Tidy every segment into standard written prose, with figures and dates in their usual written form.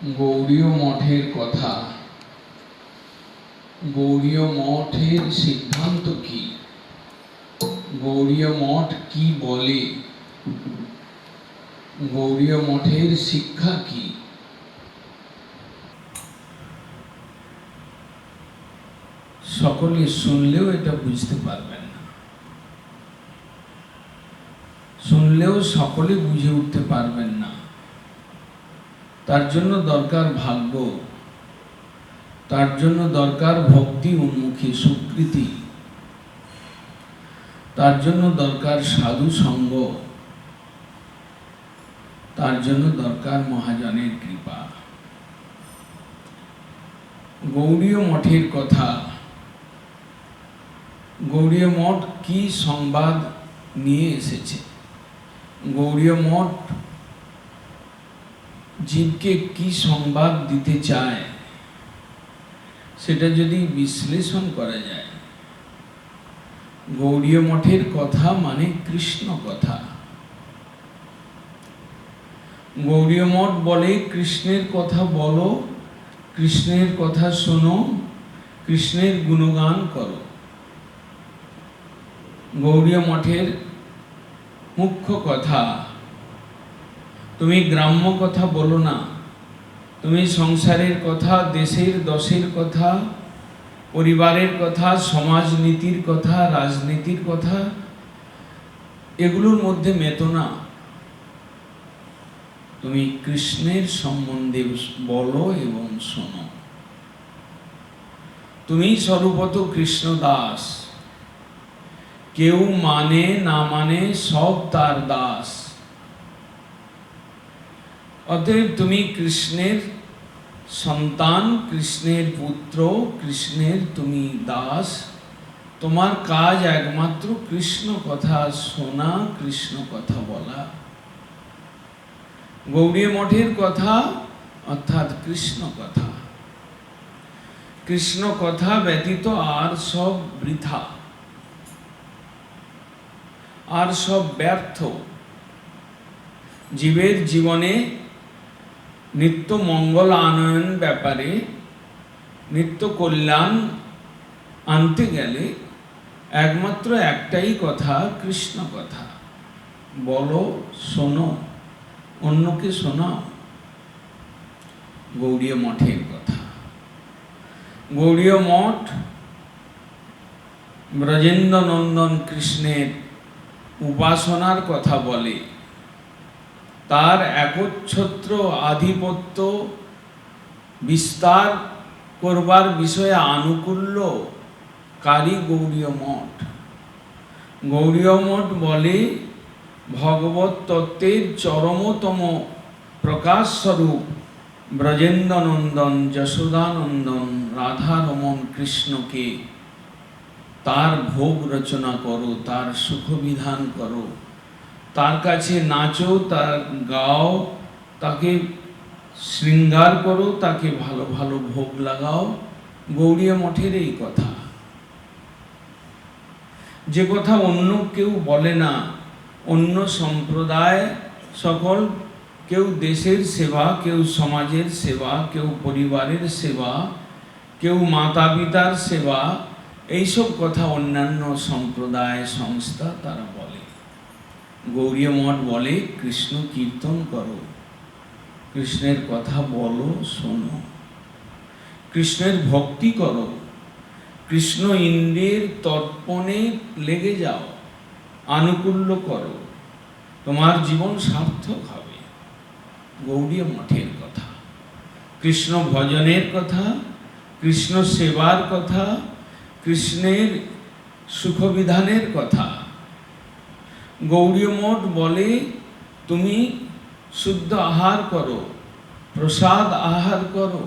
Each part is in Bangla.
গৌড়ীয় মঠের কথা। গৌড়ীয় মঠের সিদ্ধান্ত কি? গৌড়ীয় মঠ কি বলে? গৌড়ীয় মঠের শিক্ষা কি? সকলে শুনলেও এটা বুঝতে পারবেন না, শুনলেও সকলে বুঝে উঠতে পারবেন না। তার জন্য দরকার ভাগ্য, তার জন্য দরকার ভক্তি উন্মুখী স্বীকৃতি, তার জন্য দরকার সাধু সঙ্গ, তার জন্য দরকার মহাজনের কৃপা। গৌড়ীয় মঠের কথা। গৌড়ীয় মঠ কি সংবাদ নিয়ে এসেছে? গৌড়ীয় মঠ জীবকে কি সংবাদ দিতে চায় সেটা যদি বিশ্লেষণ করা যায়, গৌড়ীয় মঠের কথা মানে কৃষ্ণ কথা। গৌড়ীয় মঠ বলে কৃষ্ণের কথা বলো, কৃষ্ণের কথা শোনো, কৃষ্ণের গুণগান করো। গৌড়ীয় মঠের মুখ্য কথা, তুমি গ্রাম্য কথা বলো না, তুমি সংসারের কথা, দেশের দশের কথা, পরিবারের কথা, সমাজনীতির কথা, রাজনীতির কথা, এগুলোর মধ্যে মেতো না। তুমি কৃষ্ণের সম্বন্ধে বলো এবং শোনো। তুমি স্বরূপত কৃষ্ণ দাস, কেউ মানে না মানে সব তার দাস। অতএব তুমি কৃষ্ণের সন্তান, কৃষ্ণের পুত্র, কৃষ্ণের তুমি দাস। তোমার কাজ একমাত্র কৃষ্ণ কথা শোনা, কৃষ্ণ কথা বলা। গৌড়ীয় মঠের কথা অর্থাৎ কৃষ্ণ কথা। কৃষ্ণ কথা ব্যতীত আর সব বৃথা, আর সব ব্যর্থ। জীবের জীবনে নিত্য মঙ্গল আনয়ন ব্যাপারে, নিত্য কল্যাণ আনতে গেলে একমাত্র একটাই কথা, কৃষ্ণ কথা। বলো, শোনো, অন্যকে শোনাও। গৌড়ীয় মঠের কথা। গৌড়ীয় মঠ ব্রজেন্দ্র নন্দন কৃষ্ণের উপাসনার কথা বলে, তার একচ্ছত্র আধিপত্য বিস্তার করবার বিষয়ে আনুকূল্যকারী গৌড়ীয় মঠ। গৌড়ীয় মঠ বলে ভগবত তত্ত্বের চরমতম প্রকাশ স্বরূপ ব্রজেন্দ্র নন্দন, যশোদানন্দন, রাধারমণ কৃষ্ণকে তার ভোগ রচনা করো, তার সুখবিধান করো, তার কাছে নাচো, তার গাও, তাকে শৃঙ্গার করো, তাকে ভালো ভালো ভোগ লাগাও। গৌড়ীয় মঠের এই কথা, যে কথা অন্য কেউ বলে না। অন্য সম্প্রদায় সকল, কেউ দেশের সেবা, কেউ সমাজের সেবা, কেউ পরিবারের সেবা, কেউ মাতা পিতার সেবা, এইসব কথা অন্যান্য সম্প্রদায় সংস্থা তারা বলে। গৌড়ীয় মঠ বলে কৃষ্ণ কীর্তন করো, কৃষ্ণের কথা বলো, শোনো, কৃষ্ণের ভক্তি করো, কৃষ্ণ ইন্দ্রিয়ের তর্পণে লেগে যাও, আনুকূল্য করো, তোমার জীবন সার্থক হবে। গৌড়ীয় মঠের কথা। কৃষ্ণ ভজনের কথা, কৃষ্ণ সেবার কথা, কৃষ্ণের সুখবিধানের কথা। গৌড়ীয় মঠ বলে তুমি শুদ্ধ আহার করো, প্রসাদ আহার করো।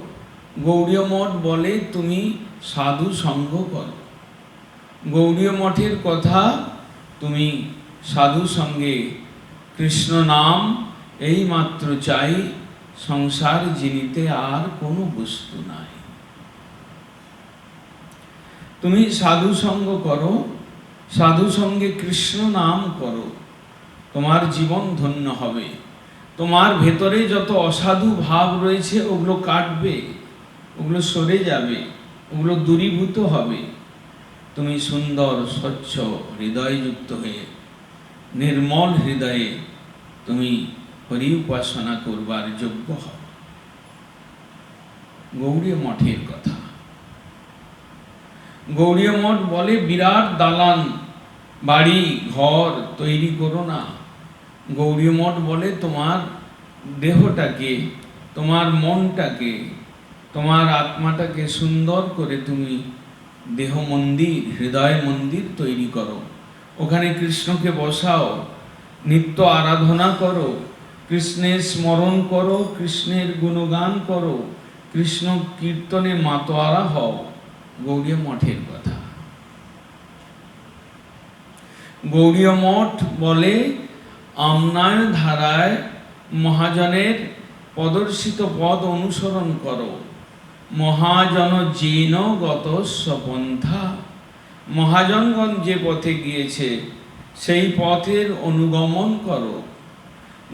গৌড়ীয় মঠ বলে তুমি সাধু সঙ্গ করো। গৌড়ীয় মঠের কথা, তুমি সাধু সঙ্গে কৃষ্ণ নাম এই মাত্র চাই, সংসার জিনিতে আর কোনো বস্তু নাই। তুমি সাধু সঙ্গ করো, সাধু সঙ্গে কৃষ্ণ নাম করো, তোমার জীবন ধন্য হবে। তোমার ভেতরে যত অসাধু ভাব রয়েছে ওগুলো কাটবে, ওগুলো সরে যাবে, ওগুলো দূরীভূত হবে। তুমি সুন্দর স্বচ্ছ হৃদয়যুক্ত হয়ে নির্মল হৃদয়ে তুমি হরি উপাসনা করবার যোগ্য হও। গৌড়ীয় মঠের কথা। গৌড়ীয় মঠ বলে বিরাট দালান বাড়ি ঘর তৈরি করো না। গৌড়ীয় মঠ বলে তোমার দেহটাকে, তোমার মনটাকে, তোমার আত্মাটাকে সুন্দর করে তুমি দেহ মন্দির, হৃদয় মন্দির তৈরি করো। ওখানে কৃষ্ণকে বসাও, নিত্য আরাধনা করো, কৃষ্ণের স্মরণ করো, কৃষ্ণের গুণগান করো, কৃষ্ণ কীর্তনে মাতোয়ারা হও। গৌড়ীয় মঠের কথা। গৌড়ীয় মঠ বলে আমনায় ধারায় মহাজনের প্রদর্শিত পদ অনুসরণ করো। মহাজন জৈন গত স্বপন্থা। মহাজনগণ যে পথে গিয়েছে সেই পথের অনুগমন করো।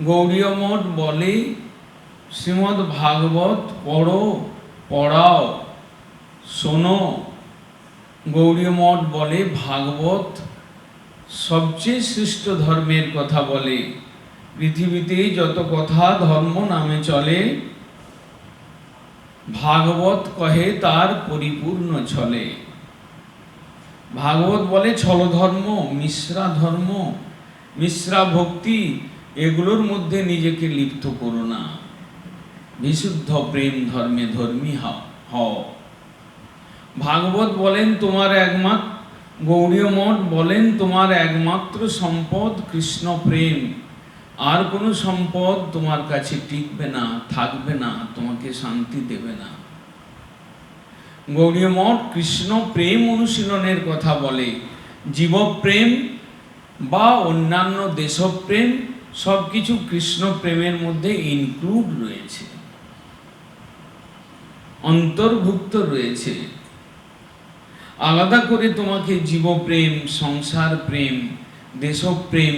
গৌড়ীয় মঠ বলে শ্রীমদ্ ভাগবত পড়ো, পড়াও, শোনো। গৌড়ীয় মঠ বলে ভাগবত সবচেয়ে শ্রেষ্ঠ ধর্মের কথা বলে। পৃথিবীতে যত কথা ধর্ম নামে চলে, ভাগবত কহে তার পরিপূর্ণ ছলে। ভাগবত বলে ছল ধর্ম, মিশ্রা ধর্ম, মিশ্রা ভক্তি, এগুলোর মধ্যে নিজেকে লিপ্ত করো না। বিশুদ্ধ প্রেম ধর্মে ধর্মী হও। ভাগবত বলেন তোমার একমাত্র, গৌড়ীয় মঠ বলেন তোমার একমাত্র সম্পদ কৃষ্ণ প্রেম। আর কোনো সম্পদ তোমার কাছে টিকবে না, থাকবে না, তোমাকে শান্তি দেবে না। গৌড়ীয় মঠ কৃষ্ণ প্রেম অনুশীলনের কথা বলে। জীবপ্রেম বা অন্যান্য দেশপ্রেম সবকিছু কৃষ্ণ প্রেমের মধ্যে ইনক্লুড রয়েছে, অন্তর্ভুক্ত রয়েছে। আলাদা করে তোমাকে জীবপ্রেম, সংসার প্রেম, দেশপ্রেম,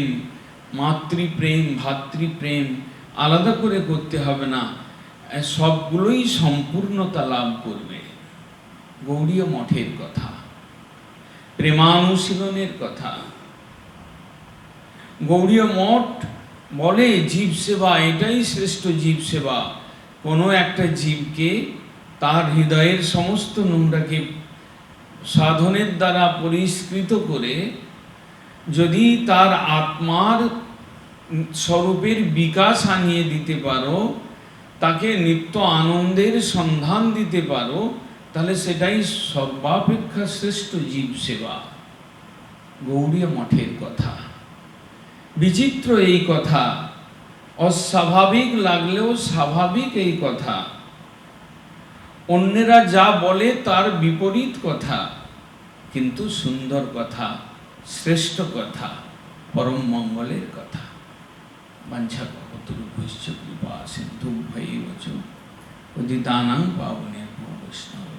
মাতৃপ্রেম, ভাতৃপ্রেম আলাদা করে করতে হবে না, সবগুলোই সম্পূর্ণতা লাভ করবে। গৌড়ীয় মঠের কথা, প্রেমানুশীলনের কথা। গৌড়ীয় মঠ বলে জীব সেবা এটাই শ্রেষ্ঠ জীব সেবা। কোনো একটা জীবকে তার হৃদয়ের সমস্ত নোংরাকে সাধনের দ্বারা পরিষ্কৃত করে যদি তার আত্মার স্বরূপের বিকাশ আনিয়ে দিতে পারো, তাকে নিত্য আনন্দের সন্ধান দিতে পারো, তাহলে সেটাই সর্বাপেক্ষা শ্রেষ্ঠ জীব সেবা। গৌড়ীয় মঠের কথা। বিচিত্র এই কথা, অস্বাভাবিক লাগলেও স্বাভাবিক এই কথা। অন্যেরা যা বলে তার বিপরীত কথা, কিন্তু সুন্দর কথা, শ্রেষ্ঠ কথা, পরম মঙ্গলের কথা। বাঞ্ছা কল্পতরুভ্যশ্চ কৃপা সিন্ধুভ্যৈব চ পতিতানাং পাবনেভ্যো বৈষ্ণব